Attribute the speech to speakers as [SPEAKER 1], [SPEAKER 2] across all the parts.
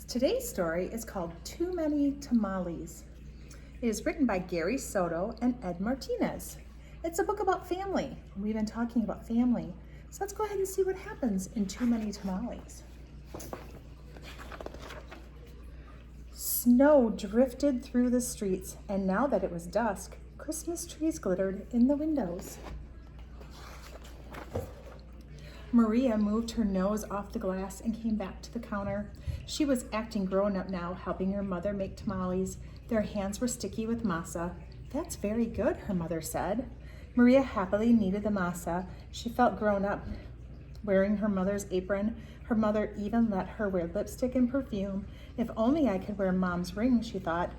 [SPEAKER 1] Today's story is called Too Many Tomales. It is written by Gary Soto and Ed Martinez. It's a book about family. We've been talking about family. So let's go ahead and see what happens in Too Many Tomales. Snow drifted through the streets, and now that it was dusk, Christmas trees glittered in the windows. Maria moved her nose off the glass and came back to the counter. She was acting grown up now, helping her mother make tamales. Their hands were sticky with masa. "That's very good," her mother said. Maria happily kneaded the masa. She felt grown up, wearing her mother's apron. Her mother even let her wear lipstick and perfume. If only I could wear Mom's ring, she thought.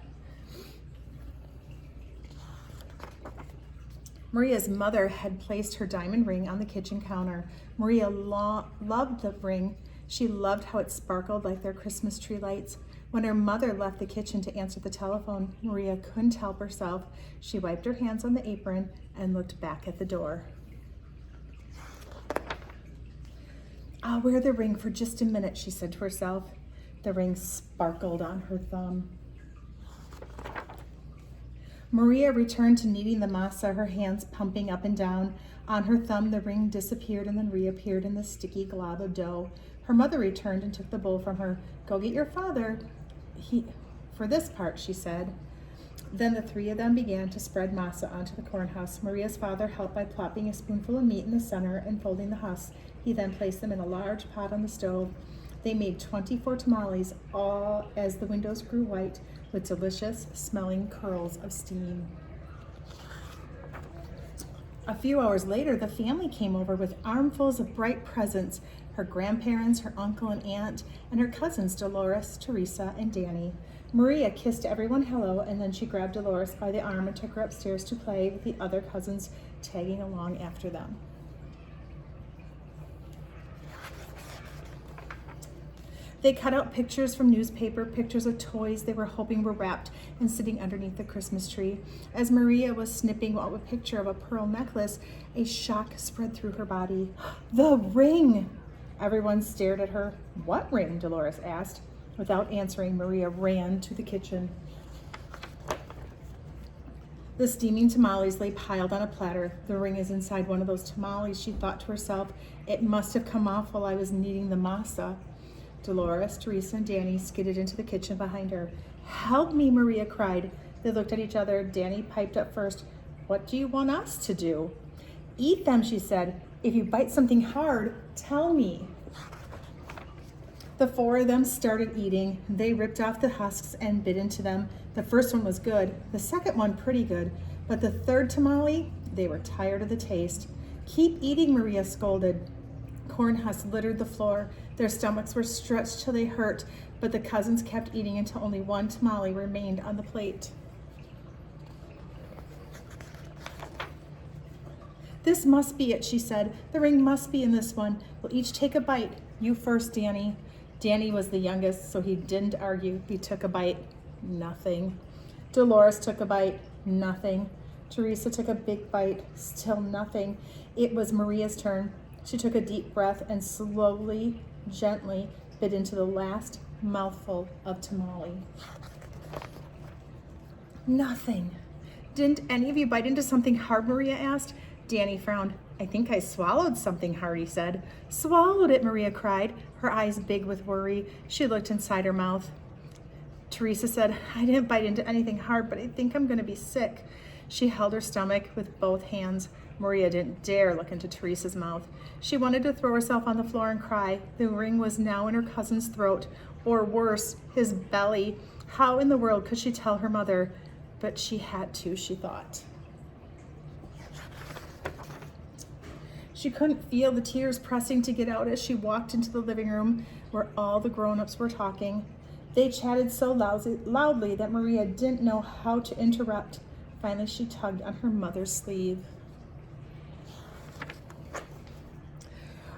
[SPEAKER 1] Maria's mother had placed her diamond ring on the kitchen counter. Maria loved the ring. She loved how it sparkled like their Christmas tree lights. When her mother left the kitchen to answer the telephone, Maria couldn't help herself. She wiped her hands on the apron and looked back at the door. "I'll wear the ring for just a minute," she said to herself. The ring sparkled on her thumb. Maria returned to kneading the masa, her hands pumping up and down. On her thumb, the ring disappeared and then reappeared in the sticky glob of dough. Her mother returned and took the bowl from her. "Go get your father for this part," she said. Then the three of them began to spread masa onto the corn husks. Maria's father helped by plopping a spoonful of meat in the center and folding the husks. He then placed them in a large pot on the stove. They made 24 tamales, all as the windows grew white with delicious smelling curls of steam. A few hours later, the family came over with armfuls of bright presents. Her grandparents, her uncle and aunt, and her cousins Dolores, Teresa, and Danny. Maria kissed everyone hello, and then she grabbed Dolores by the arm and took her upstairs to play with the other cousins, tagging along after them. They cut out pictures from newspaper, pictures of toys they were hoping were wrapped and sitting underneath the Christmas tree. As Maria was snipping out a picture of a pearl necklace, a shock spread through her body. "The ring!" Everyone stared at her. "What ring?" Dolores asked. Without answering, Maria ran to the kitchen. The steaming tamales lay piled on a platter. "The ring is inside one of those tamales," she thought to herself. "It must have come off while I was kneading the masa." Dolores, Teresa, and Danny skidded into the kitchen behind her. "Help me," Maria cried. They looked at each other. Danny piped up first. "What do you want us to do?" "Eat them," she said. "If you bite something hard, tell me." The four of them started eating. They ripped off the husks and bit into them. The first one was good, the second one pretty good, but the third tamale, they were tired of the taste. "Keep eating," Maria scolded. Corn husks littered the floor. Their stomachs were stretched till they hurt, but the cousins kept eating until only one tamale remained on the plate. "This must be it," she said. "The ring must be in this one. We'll each take a bite. You first, Danny." Danny was the youngest, so he didn't argue. He took a bite. Nothing. Dolores took a bite. Nothing. Teresa took a big bite. Still nothing. It was Maria's turn. She took a deep breath and slowly, gently bit into the last mouthful of tamale. Nothing. "Didn't any of you bite into something hard?" Maria asked. Danny frowned. "I think I swallowed something hard," he said. "Swallowed it," Maria cried, her eyes big with worry. She looked inside her mouth. Teresa said, "I didn't bite into anything hard, but I think I'm going to be sick." She held her stomach with both hands. Maria didn't dare look into Teresa's mouth. She wanted to throw herself on the floor and cry. The ring was now in her cousin's throat, or worse, his belly. How in the world could she tell her mother? But she had to, she thought. She couldn't feel the tears pressing to get out as she walked into the living room where all the grown-ups were talking. They chatted so loudly that Maria didn't know how to interrupt. Finally, she tugged on her mother's sleeve.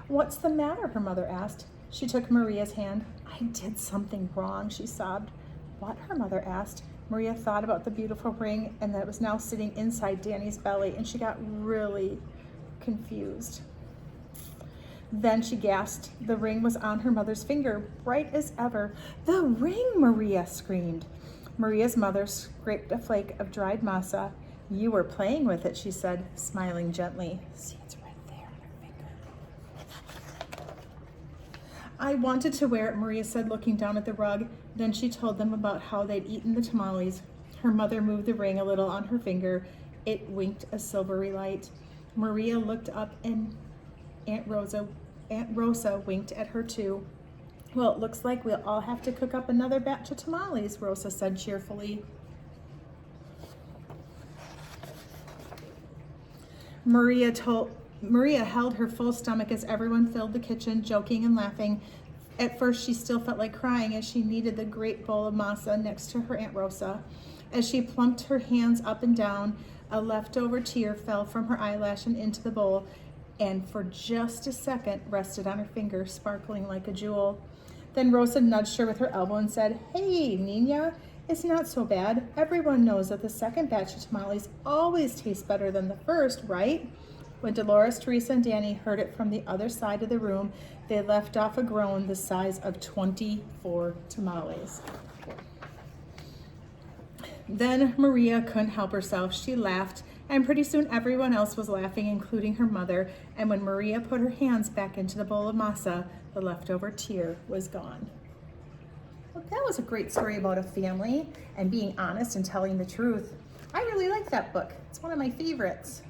[SPEAKER 1] "What's the matter?" her mother asked. She took Maria's hand. "I did something wrong," she sobbed. "What?" her mother asked. Maria thought about the beautiful ring and that it was now sitting inside Danny's belly, and she got really confused. Then she gasped. The ring was on her mother's finger, bright as ever. "The ring!" Maria screamed. Maria's mother scraped a flake of dried masa. "You were playing with it," she said, smiling gently. "See, it's right there on her finger." "I wanted to wear it," Maria said, looking down at the rug. Then she told them about how they'd eaten the tamales. Her mother moved the ring a little on her finger. It winked a silvery light. Maria looked up and Aunt Rosa winked at her too. "Well, it looks like we'll all have to cook up another batch of tamales," Rosa said cheerfully. Maria held her full stomach as everyone filled the kitchen, joking and laughing. At first, she still felt like crying as she kneaded the great bowl of masa next to her Aunt Rosa. As she plumped her hands up and down, a leftover tear fell from her eyelash and into the bowl, and for just a second rested on her finger, sparkling like a jewel. Then Rosa nudged her with her elbow and said, "Hey, Nina, it's not so bad. Everyone knows that the second batch of tamales always tastes better than the first, right?" When Dolores, Teresa, and Danny heard it from the other side of the room, they left off a groan the size of 24 tamales. Then Maria couldn't help herself. She laughed, and pretty soon everyone else was laughing, including her mother. And when Maria put her hands back into the bowl of masa, the leftover tear was gone. Well, that was a great story about a family and being honest and telling the truth. I really like that book. It's one of my favorites.